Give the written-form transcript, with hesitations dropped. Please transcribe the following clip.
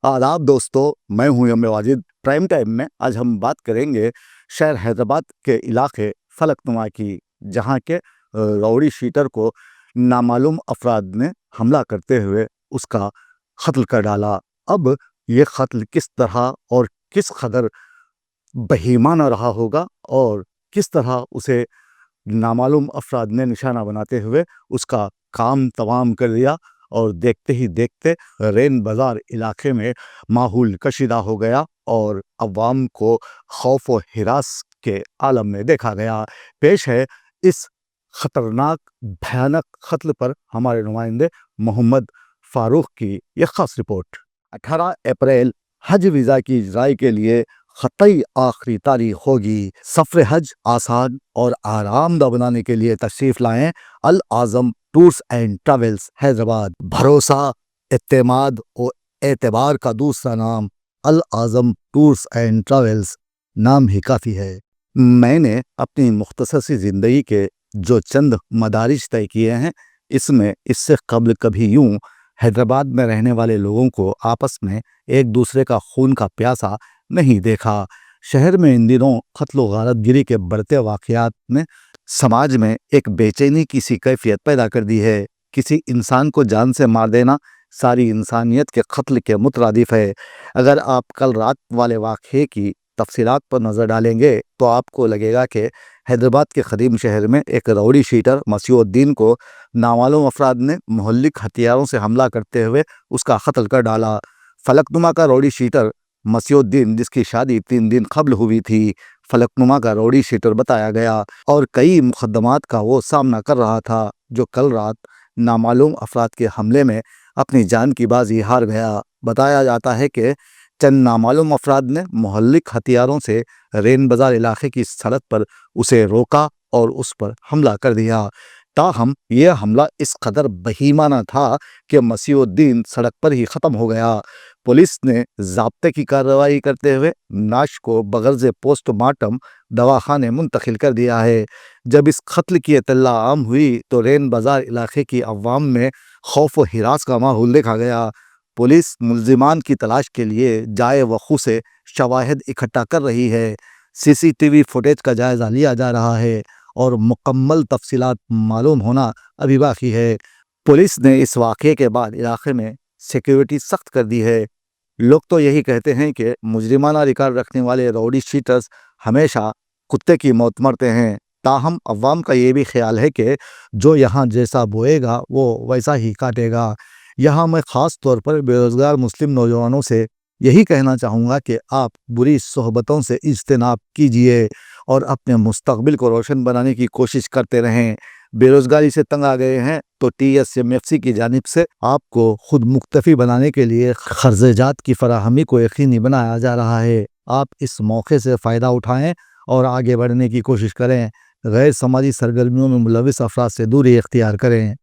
आदाब दोस्तों, मैं हूं यम वाजिद। प्राइम टाइम में आज हम बात करेंगे शहर हैदराबाद के इलाके फलकनुमा की, जहां के रौडी शीटर को नामालूम अफराद ने हमला करते हुए उसका कत्ल कर डाला। अब ये कत्ल किस तरह और किस कदर बहीमाना रहा होगा और किस तरह उसे नामालूम अफराद ने निशाना बनाते हुए उसका काम तमाम कर दिया, और देखते ही देखते रेन बाजार इलाके में माहौल कशीदा हो गया और अवाम को खौफ व हिरास के आलम में देखा गया। पेश है इस खतरनाक भयानक कत्ल पर हमारे नुमाइंदे मोहम्मद फारूक की यह खास रिपोर्ट। 18 अप्रैल हज वीज़ा की इजराई के लिए ख़तई आखिरी तारीख होगी। सफ़र हज आसान और आरामदा बनाने के लिए तशरीफ़ लाएं अल आज़म टूर्स एंड ट्रैवल्स हैदराबाद। भरोसा, इत्तेमाद और एतबार का दूसरा नाम अल आज़म टूर्स एंड ट्रैवल्स नाम ही काफ़ी है। मैंने अपनी मुख्तसर सी ज़िंदगी के जो चंद मदारिज तय किए हैं, इसमें इससे कबल कभी यूं हैदराबाद में रहने वाले लोगों को आपस में एक दूसरे का खून का प्यासा नहीं देखा। शहर में इन दिनों कत्ल व गारतगिरी के बढ़ते वाक़यात ने समाज में एक बेचैनी की सी कैफियत पैदा कर दी है। किसी इंसान को जान से मार देना सारी इंसानियत के कत्ल के मुतरादिफ है। अगर आप कल रात वाले वाक़े की तफसीलात पर नज़र डालेंगे तो आपको लगेगा कि हैदराबाद के कदीम शहर में एक रौडी शीटर मसीउद्दीन को नामालूम अफराद ने मोहल्लिक हथियारों से हमला करते हुए उसका कत्ल कर डाला। फलकनुमा का रौडी शीटर मसीउद्दीन, जिसकी शादी 3 दिन कबल हुई थी, फलकनुमा का रौडी शीटर बताया गया और कई मुकदमात का वो सामना कर रहा था, जो कल रात नामालूम अफराद के हमले में अपनी जान की बाजी हार गया। बताया जाता है कि चंद नामालूम अफराद ने मोहल्लिक हथियारों से रेन बाजार इलाके की सड़क पर उसे रोका और उस पर हमला कर दिया। ताहम यह हमला इस कदर बहीमाना था कि मसीउद्दीन सड़क पर ही ख़त्म हो गया। पुलिस ने ज़ाब्ते की कार्रवाई करते हुए नाश को बगर्ज़ पोस्टमार्टम दवाखाने मुंतकिल कर दिया है। जब इस कत्ल की इत्तला आम हुई तो रेन बाजार इलाके की अवाम में खौफ व हिरास का माहौल देखा गया। पुलिस मुल्जिमान की तलाश के लिए जाए वक़ू से शवाहिद इकट्ठा कर रही है। CCTV फुटेज का जायज़ा लिया जा रहा है और मुकम्मल तफसीलात मालूम होना अभी बाकी है। पुलिस ने इस वाक़े के बाद इलाके में सिक्योरिटी सख्त कर दी है। लोग तो यही कहते हैं कि मुजरिमाना रिकॉर्ड रखने वाले रौडी शीटर्स हमेशा कुत्ते की मौत मरते हैं। ताहम अवाम का ये भी ख्याल है कि जो यहाँ जैसा बोएगा वो वैसा ही काटेगा। यहाँ मैं ख़ास तौर पर बेरोज़गार मुस्लिम नौजवानों से यही कहना चाहूँगा कि आप बुरी सोहबतों से इज्तनाब कीजिए और अपने मुस्तकबिल को रोशन बनाने की कोशिश करते रहें। बेरोज़गारी से तंग आ गए हैं तो TSMFC की जानिब से आपको खुद मुक्तफ़ी बनाने के लिए ख़र्ज़ात की फराहमी को यकीनी बनाया जा रहा है। आप इस मौके से फ़ायदा उठाएँ और आगे बढ़ने की कोशिश करें। गैर समाजी सरगर्मियों में मुलविस अफराद से दूरी इख्तियार करें।